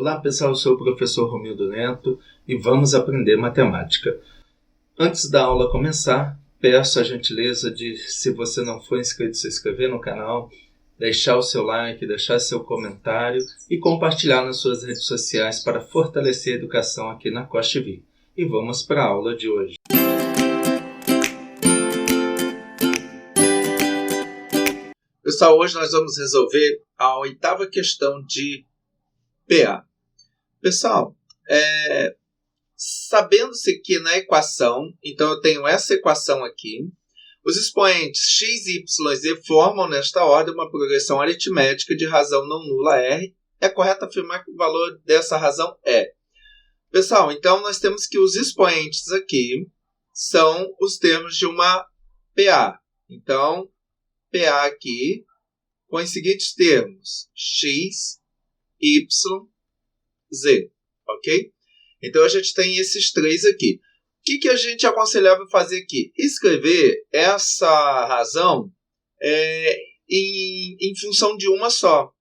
Olá pessoal, eu sou o professor Romildo Neto e vamos aprender matemática. Antes da aula começar, peço a gentileza de, se você não for inscrito, se inscrever no canal, deixar o seu like, deixar seu comentário e compartilhar nas suas redes sociais para fortalecer a educação aqui na Costa TV. E vamos para a aula de hoje. Pessoal, hoje nós vamos resolver a oitava questão de PA. Pessoal, sabendo-se que na equação, então eu tenho essa equação aqui, os expoentes x, y e z formam nesta ordem uma progressão aritmética de razão não nula R. É correto afirmar que o valor dessa razão é. Pessoal, então nós temos que os expoentes aqui são os termos de uma PA. Então, PA aqui com os seguintes termos, x, y, z, ok? Então, a gente tem esses três aqui. O que a gente aconselhava fazer aqui? Escrever essa razão em função de uma só.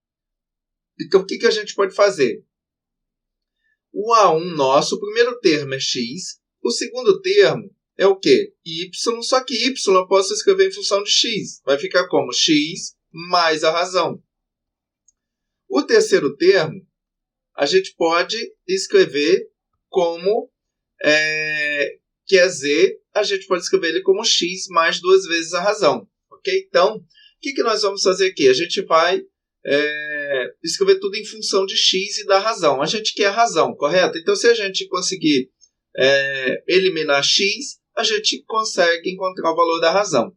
Então, o que a gente pode fazer? O A1 nosso, o primeiro termo é x, o segundo termo é o quê? Y, só que y eu posso escrever em função de x. Vai ficar como x mais a razão. O terceiro termo, a gente pode escrever como que é z, a gente pode escrever ele como x mais duas vezes a razão. Ok? Então, o que nós vamos fazer aqui? A gente vai escrever tudo em função de x e da razão. A gente quer a razão, correto? Então, se a gente conseguir eliminar x, a gente consegue encontrar o valor da razão.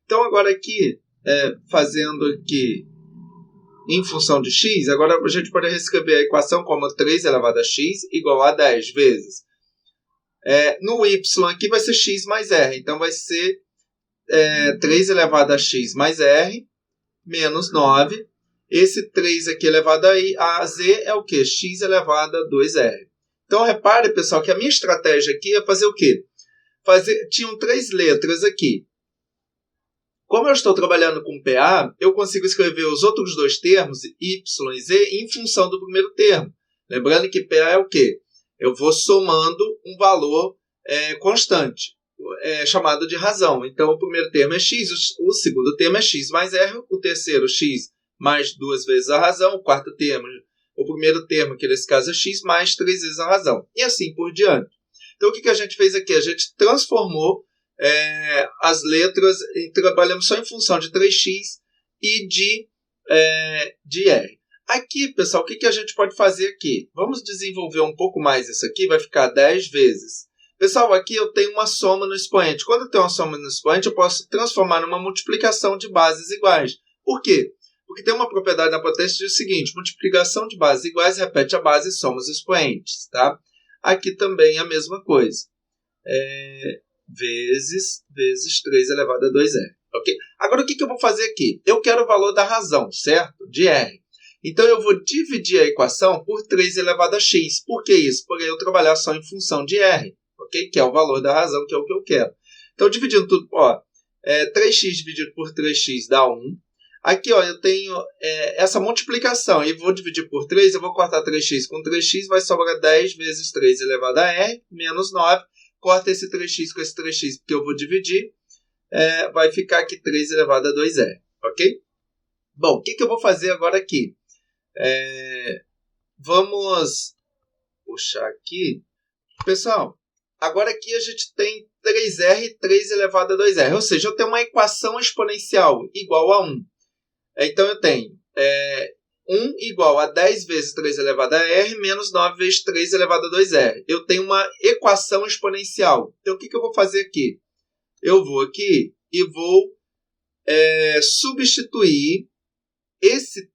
Então, agora aqui, fazendo aqui em função de x, agora a gente pode reescrever a equação como 3 elevado a x igual a 10 vezes. No y aqui vai ser x mais r. Então, vai ser 3 elevado a x mais r menos 9. Esse 3 aqui elevado a z é o quê? X elevado a 2r. Então, repare, pessoal, que a minha estratégia aqui é fazer o quê? Tinham três letras aqui. Como eu estou trabalhando com PA, eu consigo escrever os outros dois termos, y e z, em função do primeiro termo. Lembrando que PA é o quê? Eu vou somando um valor constante, chamado de razão. Então, o primeiro termo é x, o segundo termo é x mais r, o terceiro x mais duas vezes a razão, o quarto termo, o primeiro termo, que nesse caso é x, mais três vezes a razão. E assim por diante. Então, o que a gente fez aqui? A gente transformou as letras, trabalhamos só em função de 3x e de r. Aqui, pessoal, o que a gente pode fazer aqui? Vamos desenvolver um pouco mais isso aqui, vai ficar 10 vezes. Pessoal, aqui eu tenho uma soma no expoente. Quando eu tenho uma soma no expoente, eu posso transformar numa multiplicação de bases iguais. Por quê? Porque tem uma propriedade na potência que diz o seguinte, multiplicação de bases iguais repete a base e soma os expoentes. Tá? Aqui também é a mesma coisa. Vezes 3 elevado a 2r. Okay? Agora, o que eu vou fazer aqui? Eu quero o valor da razão, certo? De r. Então, eu vou dividir a equação por 3 elevado a x. Por que isso? Porque eu trabalhar só em função de r, okay? Que é o valor da razão, que é o que eu quero. Então, dividindo tudo, 3x dividido por 3x dá 1. Aqui, eu tenho essa multiplicação, e vou dividir por 3, eu vou cortar 3x com 3x, vai sobrar 10 vezes 3 elevado a r, menos 9. Corta esse 3x com esse 3x, porque eu vou dividir. Vai ficar aqui 3 elevado a 2r. Ok? Bom, o que eu vou fazer agora aqui? Vamos puxar aqui. Pessoal, agora aqui a gente tem 3r e 3 elevado a 2r. Ou seja, eu tenho uma equação exponencial igual a 1. Então, eu tenho 1 igual a 10 vezes 3 elevado a r, menos 9 vezes 3 elevado a 2r. Eu tenho uma equação exponencial. Então, o que eu vou fazer aqui? Eu vou aqui e vou substituir esse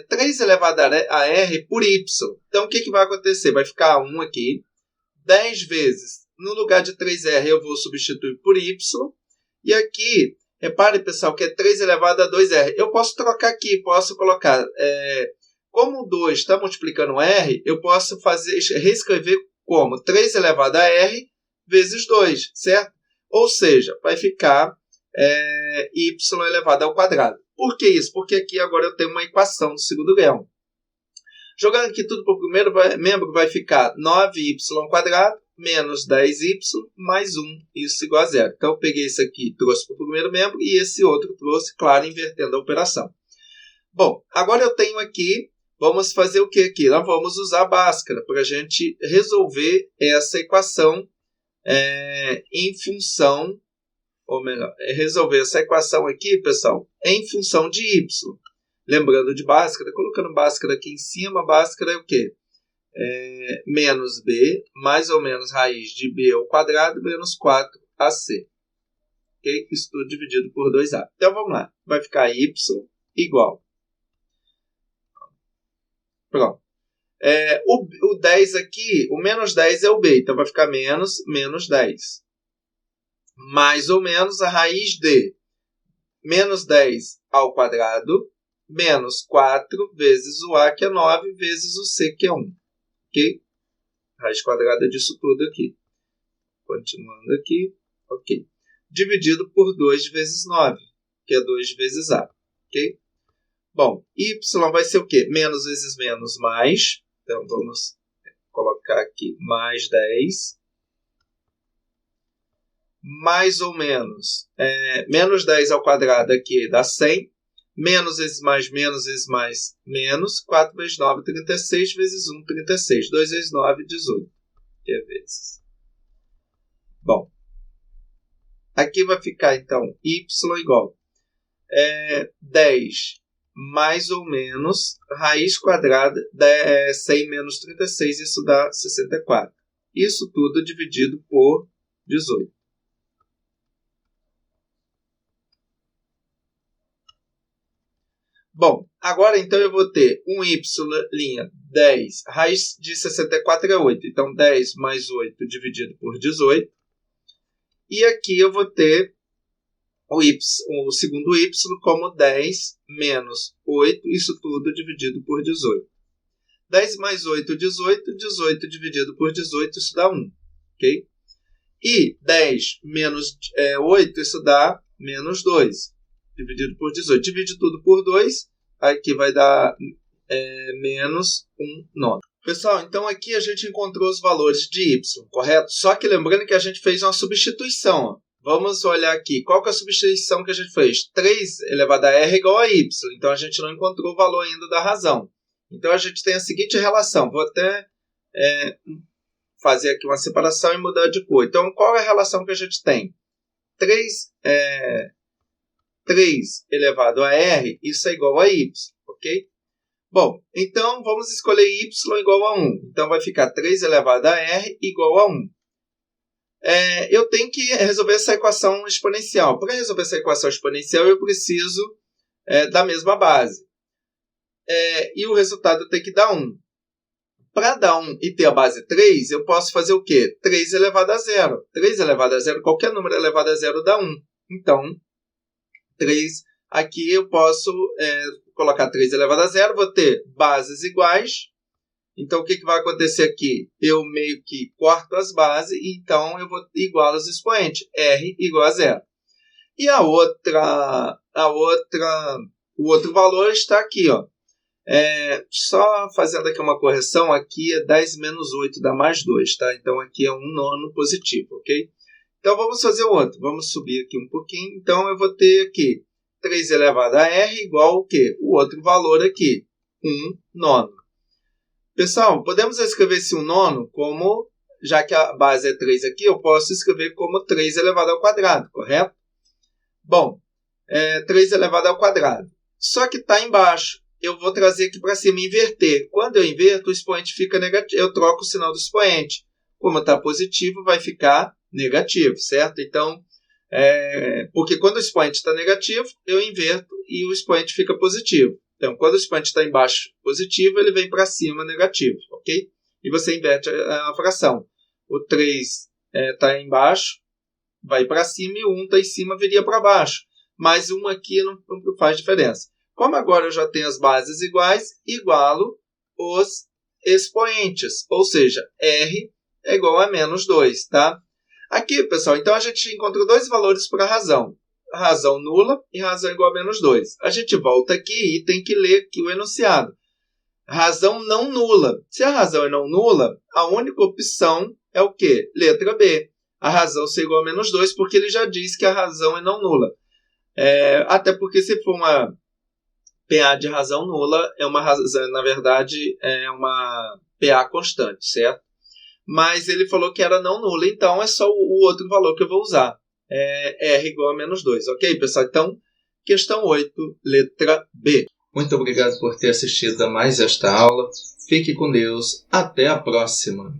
3 elevado a r por y. Então, o que vai acontecer? Vai ficar 1 aqui. 10 vezes, no lugar de 3r, eu vou substituir por y. E aqui, repare, pessoal, que é 3 elevado a 2r. Eu posso trocar aqui, posso colocar... como o 2 está multiplicando r, eu posso reescrever como 3 elevado a r vezes 2, certo? Ou seja, vai ficar y elevado ao quadrado. Por que isso? Porque aqui agora eu tenho uma equação do segundo grau. Jogando aqui tudo para o primeiro membro, vai ficar 9y² menos 10y mais 1, isso igual a 0. Então, eu peguei isso aqui, trouxe para o primeiro membro, e esse outro trouxe, claro, invertendo a operação. Bom, agora eu tenho aqui, vamos fazer o que aqui? Nós vamos usar a Bhaskara para a gente resolver essa equação em função, ou melhor, resolver essa equação aqui, pessoal, em função de y. Lembrando de Bhaskara, colocando Bhaskara aqui em cima, Bhaskara é o quê? Menos b, mais ou menos raiz de b ao quadrado, menos 4ac. Okay? Isso tudo dividido por 2a. Então, vamos lá. Vai ficar y igual. Pronto. O 10 aqui, o menos 10 é o b, então vai ficar menos 10. Mais ou menos a raiz de menos 10 ao quadrado, menos 4 vezes o a, que é 9, vezes o c, que é 1. Ok? Raiz quadrada disso tudo aqui. Continuando aqui. Ok. Dividido por 2 vezes 9, que é 2 vezes a. Ok? Bom, y vai ser o quê? Menos vezes menos, mais. Então, vamos colocar aqui mais 10. Mais ou menos. Menos 10 ao quadrado aqui dá 100. Menos vezes mais, menos. 4 vezes 9, 36. Vezes 1, 36. 2 vezes 9, 18. Que é vezes. Bom. Aqui vai ficar, então, y igual 10 mais ou menos raiz quadrada, 100 menos 36, isso dá 64. Isso tudo dividido por 18. Bom, agora então eu vou ter um y' 10, raiz de 64 é 8. Então 10 mais 8 dividido por 18. E aqui eu vou ter o segundo y como 10 menos 8, isso tudo dividido por 18. 10 mais 8, 18. 18 dividido por 18, isso dá 1. Okay? E 10 menos 8, isso dá menos 2. Dividido por 18. Divide tudo por 2, aqui vai dar menos 1/9. Pessoal, então aqui a gente encontrou os valores de y, correto? Só que lembrando que a gente fez uma substituição. Ó. Vamos olhar aqui. Qual que é a substituição que a gente fez? 3 elevado a r igual a y. Então a gente não encontrou o valor ainda da razão. Então a gente tem a seguinte relação. Vou até fazer aqui uma separação e mudar de cor. Então qual é a relação que a gente tem? 3 elevado a r, isso é igual a y, ok? Bom, então vamos escolher y igual a 1. Então vai ficar 3 elevado a r igual a 1. Eu tenho que resolver essa equação exponencial. Para resolver essa equação exponencial, eu preciso da mesma base. E o resultado tem que dar 1. Para dar 1 e ter a base 3, eu posso fazer o quê? 3 elevado a 0. 3 elevado a 0, qualquer número elevado a 0 dá 1. Então, 3, aqui eu posso colocar 3 elevado a 0, vou ter bases iguais. Então, o que vai acontecer aqui? Eu meio que corto as bases, então eu vou igualar os expoentes. R igual a 0. E o outro valor está aqui. Ó. Só fazendo aqui uma correção, aqui é 10 menos 8, dá mais 2. Tá? Então, aqui é 1/9 positivo. Ok? Então, vamos fazer o outro. Vamos subir aqui um pouquinho. Então, eu vou ter aqui 3 elevado a r igual ao quê? O outro valor aqui, 1/9. Pessoal, podemos escrever esse 1/9 como, já que a base é 3 aqui, eu posso escrever como 3 elevado ao quadrado, correto? Bom, 3 elevado ao quadrado. Só que está embaixo. Eu vou trazer aqui para cima e inverter. Quando eu inverto, o expoente fica negativo. Eu troco o sinal do expoente. Como está positivo, vai ficar negativo, certo? Então, porque quando o expoente está negativo, eu inverto e o expoente fica positivo. Então, quando o expoente está embaixo positivo, ele vem para cima negativo, ok? E você inverte a fração. O 3 está embaixo, vai para cima, e o 1 está em cima, viria para baixo. Mas 1 aqui não faz diferença. Como agora eu já tenho as bases iguais, igualo os expoentes. Ou seja, R é igual a menos 2, tá? Aqui, pessoal, então a gente encontrou dois valores para a razão. Razão nula e razão igual a menos 2. A gente volta aqui e tem que ler aqui o enunciado. razão não nula. Se a razão é não nula, a única opção é o quê? Letra B. A razão ser igual a menos 2, porque ele já diz que a razão é não nula. Até porque se for uma PA de razão nula, é uma razão, na verdade, é uma PA constante, certo? Mas ele falou que era não nula, então é só o outro valor que eu vou usar. R igual a menos 2, ok, pessoal? Então, questão 8, letra B. Muito obrigado por ter assistido a mais esta aula. Fique com Deus. Até a próxima.